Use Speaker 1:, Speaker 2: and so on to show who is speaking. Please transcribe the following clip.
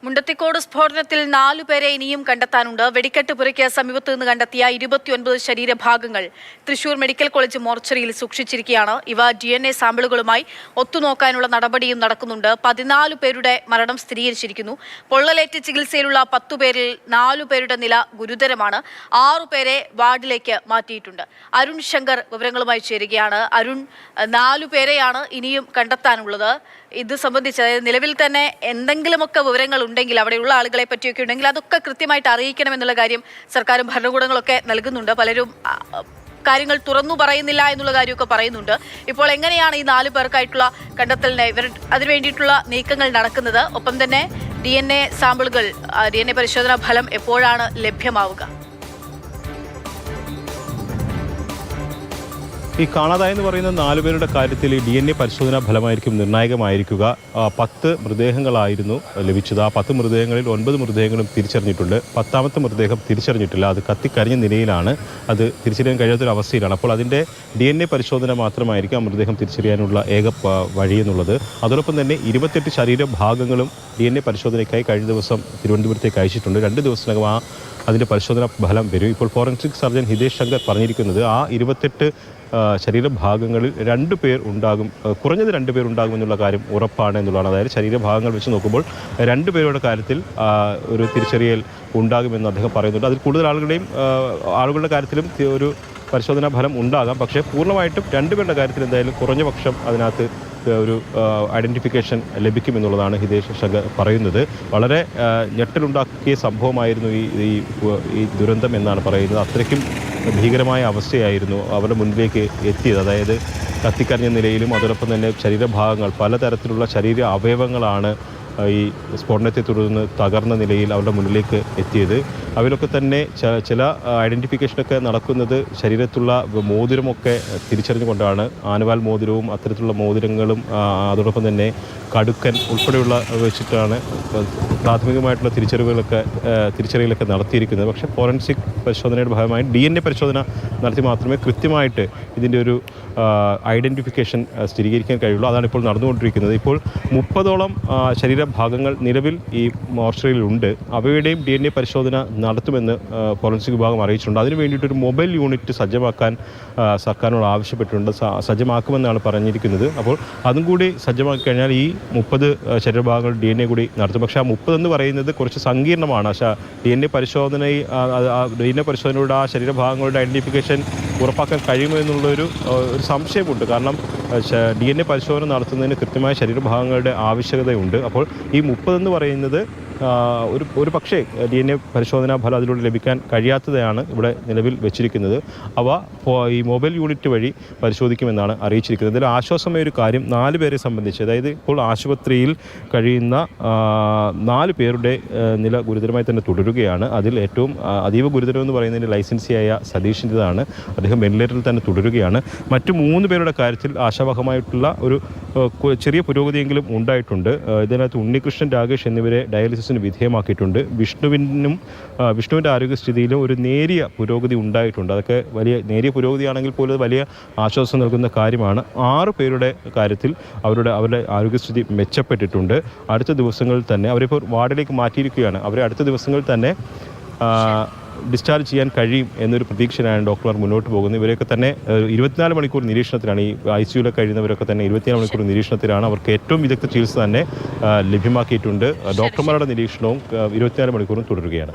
Speaker 1: മുണ്ടത്തിക്കോട് സ്ഫോടനത്തിൽ 4 പേരെ ഇനിയും കണ്ടെത്താനുണ്ട്. വെടിക്കെട്ട് പുരയ്ക്ക് സമീപത്ത് നിന്ന് കണ്ടെത്തിയ 29 ശരീരഭാഗങ്ങൾ തൃശൂർ മെഡിക്കൽ കോളേജ് മോർച്ചറിയിൽ സൂക്ഷിച്ചിരിക്കുകയാണ്. ഇവ DNA സാമ്പിളുകളുമായി ഒത്തുനോക്കാനുള്ള നടപടിയും നടക്കുന്നുണ്ട്. 14 പേരുടെ മരണം സ്ഥിരീകരിച്ചിരിക്കുന്നു. പൊള്ളലേറ്റ് ചികിത്സയിലുള്ള 10 പേരിൽ 4 പേരുടെ നില ഗുരുതരമാണ്. 6 പേരെ വാർഡിലേക്ക് മാറ്റിയിട്ടുണ്ട്. അരുൺ ശങ്കർ വിവരങ്ങളുമായി ചേരുകയാണ്. അരുൺ, 4 പേരെയാണ് ഇനിയും കണ്ടെത്താനുള്ളത്. ഇത് സംബന്ധിച്ച് നിലവിൽ തന്നെ എന്തെങ്കിലുമൊക്കെ വിവരങ്ങൾ ഉണ്ടെങ്കിൽ, അവിടെയുള്ള ആളുകളെ പറ്റിയൊക്കെ ഉണ്ടെങ്കിൽ അതൊക്കെ കൃത്യമായിട്ട് അറിയിക്കണമെന്നുള്ള കാര്യം സർക്കാരും ഭരണകൂടങ്ങളൊക്കെ നൽകുന്നുണ്ട്. പലരും കാര്യങ്ങൾ തുറന്നു പറയുന്നില്ല എന്നുള്ള കാര്യമൊക്കെ പറയുന്നുണ്ട്. ഇപ്പോൾ എങ്ങനെയാണ് ഈ 4 പേർക്കായിട്ടുള്ള കണ്ടെത്തലിന് അതിനു വേണ്ടിയിട്ടുള്ള നീക്കങ്ങൾ നടക്കുന്നത്? ഒപ്പം തന്നെ DNA സാമ്പിളുകൾ, DNA പരിശോധനാ ഫലം എപ്പോഴാണ് ലഭ്യമാവുക?
Speaker 2: ഈ കാണാതായെന്ന് പറയുന്ന 4 പേരുടെ കാര്യത്തിൽ DNA പരിശോധനാ ഫലമായിരിക്കും നിർണായകമായിരിക്കുക. 10 മൃതദേഹങ്ങളായിരുന്നു ലഭിച്ചത്. ആ 10 മൃതദേഹങ്ങളിൽ 9 മൃതദേഹങ്ങളും തിരിച്ചറിഞ്ഞിട്ടുണ്ട്. 10ാമത്തെ മൃതദേഹം തിരിച്ചറിഞ്ഞിട്ടില്ല. അത് കത്തിക്കരിഞ്ഞ നിലയിലാണ്. അത് തിരിച്ചറിയാൻ കഴിയാത്തൊരവസ്ഥയിലാണ്. അപ്പോൾ അതിൻ്റെ DNA പരിശോധന മാത്രമായിരിക്കും ആ മൃതദേഹം തിരിച്ചറിയാനുള്ള ഏക വഴിയെന്നുള്ളത്. അതോടൊപ്പം തന്നെ 28 ശരീരഭാഗങ്ങളും DNA പരിശോധനയ്ക്കായി കഴിഞ്ഞ ദിവസം തിരുവനന്തപുരത്തേക്ക് അയച്ചിട്ടുണ്ട്. 2 ദിവസത്തിനകം അതിൻ്റെ പരിശോധനാ ഫലം വരും. ഇപ്പോൾ ഫോറൻസിക് സർജൻ ഹിതേഷ് ശങ്കർ പറഞ്ഞിരിക്കുന്നത് ആ 28 ശരീരഭാഗങ്ങളിൽ 2 പേർ ഉണ്ടാകും, കുറഞ്ഞത് 2 പേർ ഉണ്ടാകുമെന്നുള്ള കാര്യം ഉറപ്പാണ് എന്നുള്ളതാണ്. അതായത് ശരീരഭാഗങ്ങൾ വെച്ച് നോക്കുമ്പോൾ 2 പേരുടെ കാര്യത്തിൽ ഒരു തിരിച്ചറിയൽ ഉണ്ടാകുമെന്ന് അദ്ദേഹം പറയുന്നുണ്ട്. അതിൽ കൂടുതൽ ആളുകളുടെ കാര്യത്തിലും ഒരു പരിശോധനാ ഫലം ഉണ്ടാകാം. പക്ഷേ പൂർണ്ണമായിട്ടും 2 പേരുടെ കാര്യത്തിൽ എന്തായാലും കുറഞ്ഞ പക്ഷം അതിനകത്ത് ഒരു ഐഡൻറ്റിഫിക്കേഷൻ ലഭിക്കുമെന്നുള്ളതാണ് ഹിതേഷ് ശങ്കർ പറയുന്നത്. വളരെ ഞെട്ടലുണ്ടാക്കിയ സംഭവമായിരുന്നു ഈ ദുരന്തം എന്നാണ് പറയുന്നത്. അത്രയ്ക്കും ഭീകരമായ അവസ്ഥയായിരുന്നു അവരുടെ മുന്നിലേക്ക് എത്തിയത്. അതായത് കത്തിക്കറിഞ്ഞ നിലയിലും അതോടൊപ്പം തന്നെ ശരീരഭാഗങ്ങൾ, പലതരത്തിലുള്ള ശരീര അവയവങ്ങളാണ് ഈ സ്ഫോടനത്തെ തുടർന്ന് തകർന്ന നിലയിൽ അവരുടെ മുന്നിലേക്ക് എത്തിയത്. അവരൊക്കെ തന്നെ ചില ഐഡൻറ്റിഫിക്കേഷനൊക്കെ നടക്കുന്നത് ശരീരത്തുള്ള മോതിരമൊക്കെ തിരിച്ചറിഞ്ഞുകൊണ്ടാണ്. ആനവാൽ മോതിരവും അത്തരത്തിലുള്ള മോതിരങ്ങളും അതോടൊപ്പം തന്നെ കടുക്കൻ ഉൾപ്പെടെയുള്ള വെച്ചിട്ടാണ് പ്രാഥമികമായിട്ടുള്ള തിരിച്ചറിയലൊക്കെ നടത്തിയിരിക്കുന്നത്. പക്ഷേ ഫോറൻസിക് പരിശോധനയുടെ ഭാഗമായി DNA പരിശോധന നടത്തി മാത്രമേ കൃത്യമായിട്ട് ഇതിൻ്റെ ഒരു ഐഡൻറ്റിഫിക്കേഷൻ സ്ഥിരീകരിക്കാൻ കഴിയുള്ളൂ. അതാണ് ഇപ്പോൾ നടന്നുകൊണ്ടിരിക്കുന്നത്. ഇപ്പോൾ 30ഓളം ശരീരഭാഗങ്ങൾ നിലവിൽ ഈ മോർച്ചറിയിലുണ്ട്. അവയുടെയും DNA പരിശോധന നടത്തുമെന്ന് ഫോറൻസിക് വിഭാഗം അറിയിച്ചിട്ടുണ്ട്. അതിനു വേണ്ടിയിട്ടൊരു മൊബൈൽ യൂണിറ്റ് സജ്ജമാക്കാൻ സർക്കാരിനോട് ആവശ്യപ്പെട്ടിട്ടുണ്ട്. സജ്ജമാക്കുമെന്നാണ് പറഞ്ഞിരിക്കുന്നത്. അപ്പോൾ അതും കൂടി സജ്ജമാക്കി കഴിഞ്ഞാൽ ഈ 30 ശരീരഭാഗങ്ങൾ DNA കൂടി നടത്തും. പക്ഷേ ആ 30 എന്ന് പറയുന്നത് കുറച്ച് സങ്കീർണമാണ്. DNA പരിശോധനയുടെ ആ ശരീരഭാഗങ്ങളുടെ ഐഡൻറ്റിഫിക്കേഷൻ ഉറപ്പാക്കാൻ കഴിയുമോ എന്നുള്ളൊരു സംശയമുണ്ട്. കാരണം DNA പരിശോധന നടത്തുന്നതിന് കൃത്യമായ ശരീരഭാഗങ്ങളുടെ ആവശ്യകതയുണ്ട്. അപ്പോൾ ഈ 30 എന്ന് പറയുന്നത് ഒരു പക്ഷേ DNA പരിശോധനാ ഫലം അതിലൂടെ ലഭിക്കാൻ കഴിയാത്തതാണ് ഇവിടെ നിലവിൽ വെച്ചിരിക്കുന്നത്. അവ ഈ മൊബൈൽ യൂണിറ്റ് വഴി പരിശോധിക്കുമെന്നാണ് അറിയിച്ചിരിക്കുന്നത്. ഇതിൽ ആശ്വാസമായ ഒരു കാര്യം 4 പേരെ സംബന്ധിച്ച്, അതായത് ഇപ്പോൾ ആശുപത്രിയിൽ കഴിയുന്ന 4 പേരുടെ നില ഗുരുതരമായി തന്നെ തുടരുകയാണ്. അതിൽ ഏറ്റവും അതീവ ഗുരുതരമെന്ന് പറയുന്നതിന് ലൈസൻസിയായ സതീഷിൻ്റെതാണ്. അദ്ദേഹം വെന്റിലേറ്ററിൽ തന്നെ തുടരുകയാണ്. മറ്റു 3 പേരുടെ കാര്യത്തിൽ ആശാവഹമായിട്ടുള്ള ഒരു ചെറിയ പുരോഗതിയെങ്കിലും ഉണ്ടായിട്ടുണ്ട്. ഇതിനകത്ത് ഉണ്ണികൃഷ്ണൻ, രാകേഷ് എന്നിവരെ ഡയാലിസിസിന് വിധേയമാക്കിയിട്ടുണ്ട്. വിഷ്ണുവിൻ്റെ ആരോഗ്യസ്ഥിതിയിലും ഒരു നേരിയ പുരോഗതി ഉണ്ടായിട്ടുണ്ട്. അതൊക്കെ വലിയ നേരിയ പുരോഗതിയാണെങ്കിൽ പോലും വലിയ ആശ്വാസം നൽകുന്ന കാര്യമാണ്. 6 പേരുടെ കാര്യത്തിൽ അവരുടെ ആരോഗ്യസ്ഥിതി മെച്ചപ്പെട്ടിട്ടുണ്ട്. അടുത്ത ദിവസങ്ങളിൽ തന്നെ അവരിപ്പോൾ വാർഡിലേക്ക് മാറ്റിയിരിക്കുകയാണ്. അവരെ അടുത്ത ദിവസങ്ങളിൽ തന്നെ ഡിസ്ചാർജ് ചെയ്യാൻ കഴിയും എന്നൊരു പ്രതീക്ഷയിലാണ് ഡോക്ടർമാർ മുന്നോട്ട് പോകുന്നത്. ഇവരൊക്കെ തന്നെ 24 മണിക്കൂർ നിരീക്ഷണത്തിലാണ്. ഈ ICUയിൽ കഴിയുന്നവരൊക്കെ തന്നെ 24 മണിക്കൂർ നിരീക്ഷണത്തിലാണ്. അവർക്ക് ഏറ്റവും വിദഗ്ധ ചികിത്സ തന്നെ ലഭ്യമാക്കിയിട്ടുണ്ട്. ഡോക്ടർമാരുടെ നിരീക്ഷണവും 24 മണിക്കൂറും തുടരുകയാണ്.